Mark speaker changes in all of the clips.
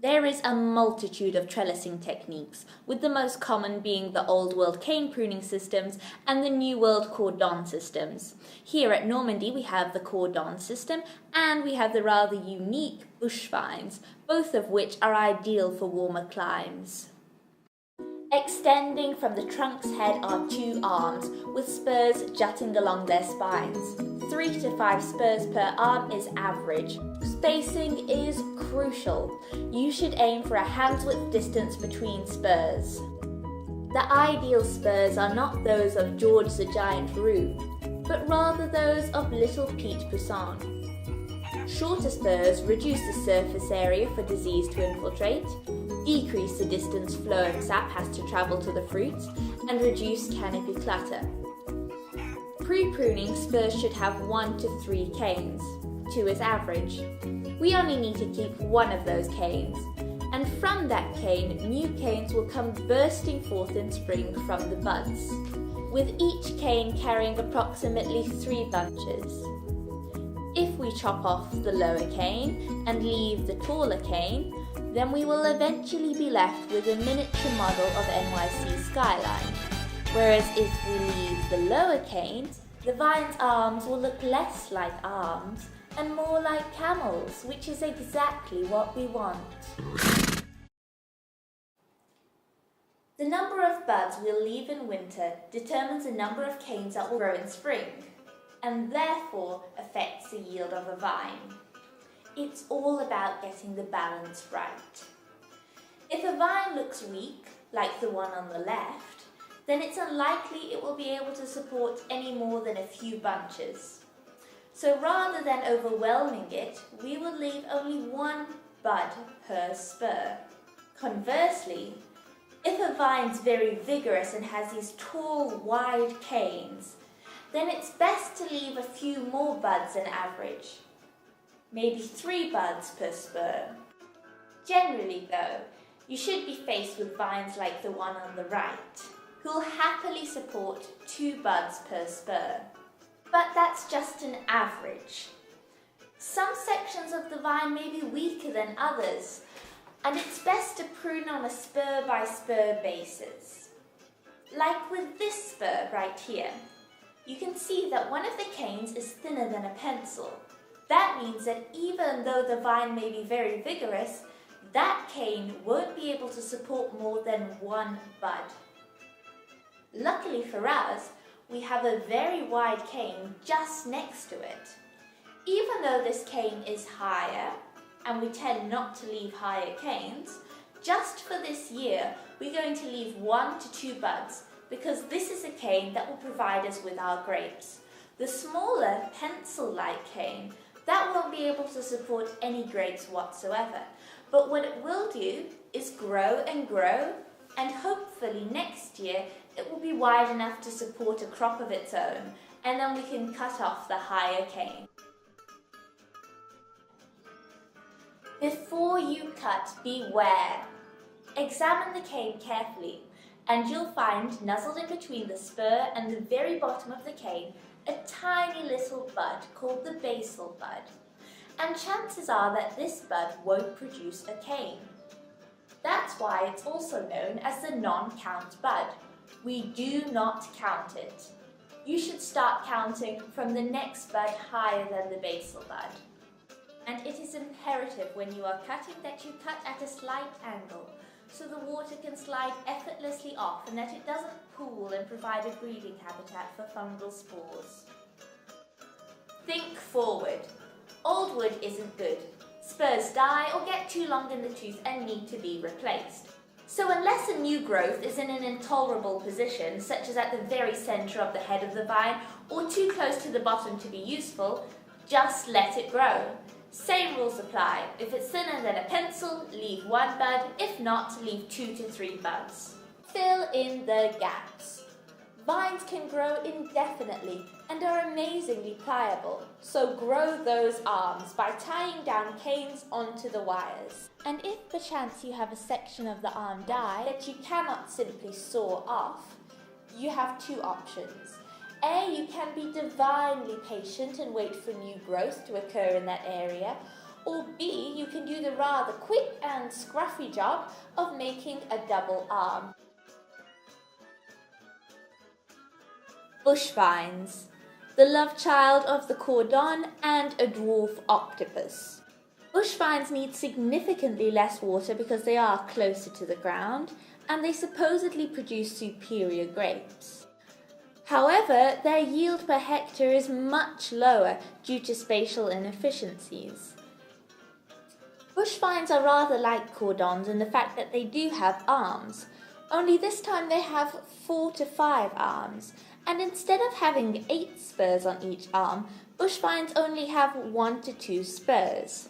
Speaker 1: There is a multitude of trellising techniques, with the most common being the Old World cane pruning systems and the New World cordon systems. Here at Normandy we have the cordon system and we have the rather unique bush vines, both of which are ideal for warmer climes. Extending from the trunk's head are two arms, with spurs jutting along their spines. 3 to 5 spurs per arm is average. Spacing is crucial. You should aim for a hand's width distance between spurs. The ideal spurs are not those of George the Giant Roux, but rather those of Little Pete Poussin. Shorter spurs reduce the surface area for disease to infiltrate, decrease the distance flowing sap has to travel to the fruits, and reduce canopy clutter. Pre-pruning spurs should have 1 to 3 canes. 2 is average. We only need to keep one of those canes, and from that cane, new canes will come bursting forth in spring from the buds, with each cane carrying approximately 3 bunches. If we chop off the lower cane and leave the taller cane, then we will eventually be left with a miniature model of NYC skyline. Whereas if we leave the lower cane, the vine's arms will look less like arms and more like camels, which is exactly what we want. The number of buds we'll leave in winter determines the number of canes that will grow in spring, and therefore affects the yield of a vine. It's all about getting the balance right. If a vine looks weak, like the one on the left, then it's unlikely it will be able to support any more than a few bunches. So rather than overwhelming it, we will leave only 1 bud per spur. Conversely, if a vine's very vigorous and has these tall, wide canes, then it's best to leave a few more buds than average. Maybe 3 buds per spur. Generally though, you should be faced with vines like the one on the right, who'll happily support 2 buds per spur. But that's just an average. Some sections of the vine may be weaker than others, and it's best to prune on a spur by spur basis. Like with this spur right here. You can see that one of the canes is thinner than a pencil. That means that even though the vine may be very vigorous, that cane won't be able to support more than 1 bud. Luckily for us, we have a very wide cane just next to it. Even though this cane is higher, and we tend not to leave higher canes, just for this year we're going to leave 1 to 2 buds, because this is a cane that will provide us with our grapes. The smaller pencil-like cane, that won't be able to support any grapes whatsoever. But what it will do is grow and grow, and hopefully next year it will be wide enough to support a crop of its own, and then we can cut off the higher cane. Before you cut, beware. Examine the cane carefully, and you'll find nuzzled in between the spur and the very bottom of the cane a tiny little bud called the basal bud. And chances are that this bud won't produce a cane. That's why it's also known as the non-count bud. We do not count it. You should start counting from the next bud higher than the basal bud. And it is imperative when you are cutting that you cut at a slight angle, so the water can slide effortlessly off and that it doesn't pool and provide a breeding habitat for fungal spores. Think forward. Old wood isn't good. Spurs die or get too long in the tooth and need to be replaced. So unless a new growth is in an intolerable position, such as at the very centre of the head of the vine or too close to the bottom to be useful, just let it grow. Same rules apply. If it's thinner than a pencil, leave 1 bud. If not, leave 2 to 3 buds. Fill in the gaps. Vines can grow indefinitely and are amazingly pliable, so grow those arms by tying down canes onto the wires. And if perchance you have a section of the arm die that you cannot simply saw off, you have 2 options. A, you can be divinely patient and wait for new growth to occur in that area, or B, you can do the rather quick and scruffy job of making a double arm. Bush vines, the love child of the cordon and a dwarf octopus. Bush vines need significantly less water because they are closer to the ground and they supposedly produce superior grapes. However, their yield per hectare is much lower due to spatial inefficiencies. Bush vines are rather like cordons in the fact that they do have arms, only this time they have 4 to 5 arms, and instead of having 8 spurs on each arm, bush vines only have 1 to 2 spurs.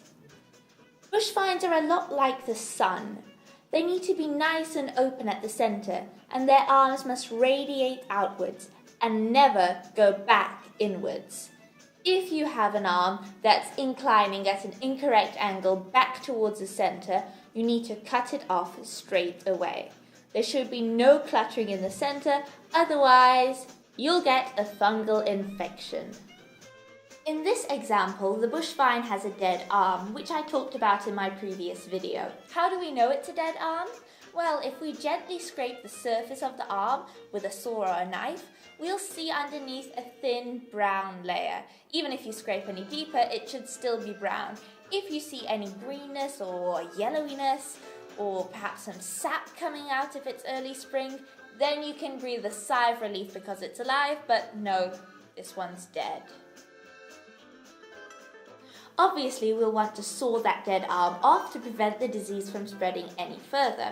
Speaker 1: Bush vines are a lot like the sun. They need to be nice and open at the centre, and their arms must radiate outwards and never go back inwards. If you have an arm that's inclining at an incorrect angle back towards the centre, you need to cut it off straight away. There should be no cluttering in the centre, otherwise you'll get a fungal infection. In this example, the bush vine has a dead arm, which I talked about in my previous video. How do we know it's a dead arm? Well, if we gently scrape the surface of the arm with a saw or a knife, we'll see underneath a thin brown layer. Even if you scrape any deeper, it should still be brown. If you see any greenness or yellowiness, or perhaps some sap coming out if it's early spring, then you can breathe a sigh of relief because it's alive, but no, this one's dead. Obviously, we'll want to saw that dead arm off to prevent the disease from spreading any further.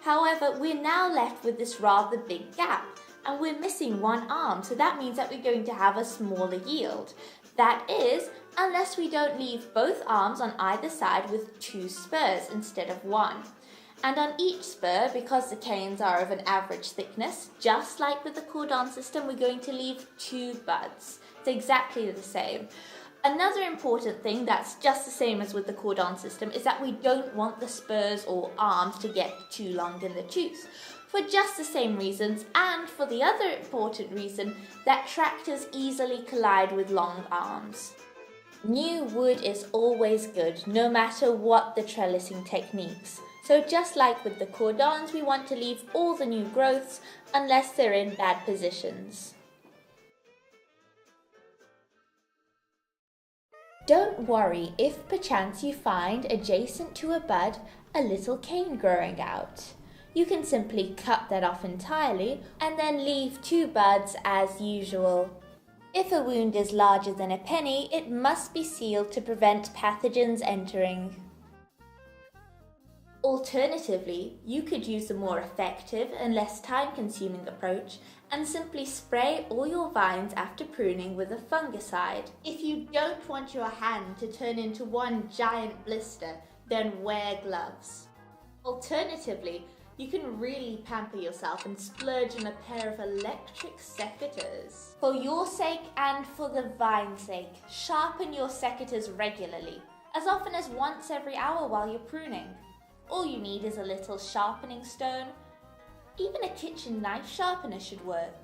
Speaker 1: However, we're now left with this rather big gap, and we're missing one arm, so that means that we're going to have a smaller yield. That is, unless we don't leave both arms on either side with 2 spurs instead of 1. And on each spur, because the canes are of an average thickness, just like with the cordon system, we're going to leave 2 buds. It's exactly the same. Another important thing that's just the same as with the cordon system is that we don't want the spurs or arms to get too long in the tooth, for just the same reasons, and for the other important reason that tractors easily collide with long arms. New wood is always good, no matter what the trellising techniques. So just like with the cordons, we want to leave all the new growths unless they're in bad positions. Don't worry if perchance you find adjacent to a bud a little cane growing out. You can simply cut that off entirely and then leave 2 buds as usual. If a wound is larger than a penny, it must be sealed to prevent pathogens entering. Alternatively, you could use a more effective and less time-consuming approach and simply spray all your vines after pruning with a fungicide. If you don't want your hand to turn into one giant blister, then wear gloves. Alternatively, you can really pamper yourself and splurge on a pair of electric secateurs. For your sake and for the vine's sake, sharpen your secateurs regularly, as often as once every hour while you're pruning. All you need is a little sharpening stone. Even a kitchen knife sharpener should work.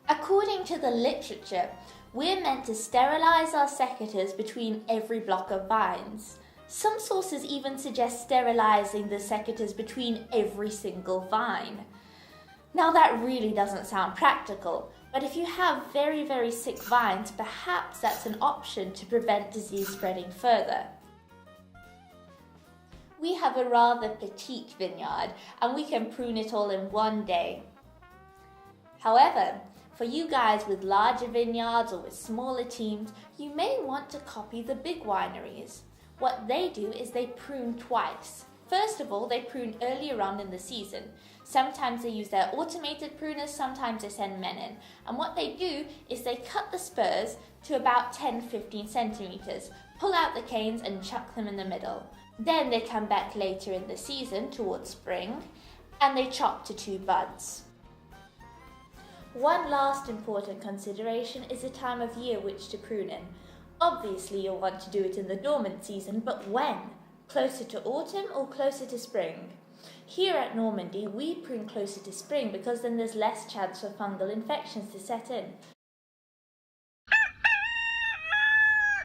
Speaker 1: According to the literature, we're meant to sterilize our secateurs between every block of vines. Some sources even suggest sterilizing the secateurs between every single vine. Now that really doesn't sound practical, but if you have very sick vines, perhaps that's an option to prevent disease spreading further. We have a rather petite vineyard and we can prune it all in one day. However, for you guys with larger vineyards or with smaller teams, you may want to copy the big wineries. What they do is they prune twice. First of all, they prune earlier on in the season. Sometimes they use their automated pruners, sometimes they send men in. And what they do is they cut the spurs to about 10-15 centimeters, pull out the canes and chuck them in the middle. Then they come back later in the season, towards spring, and they chop to 2 buds. One last important consideration is the time of year which to prune in. Obviously you'll want to do it in the dormant season, but when? Closer to autumn or closer to spring? Here at Normandy, we prune closer to spring because then there's less chance for fungal infections to set in.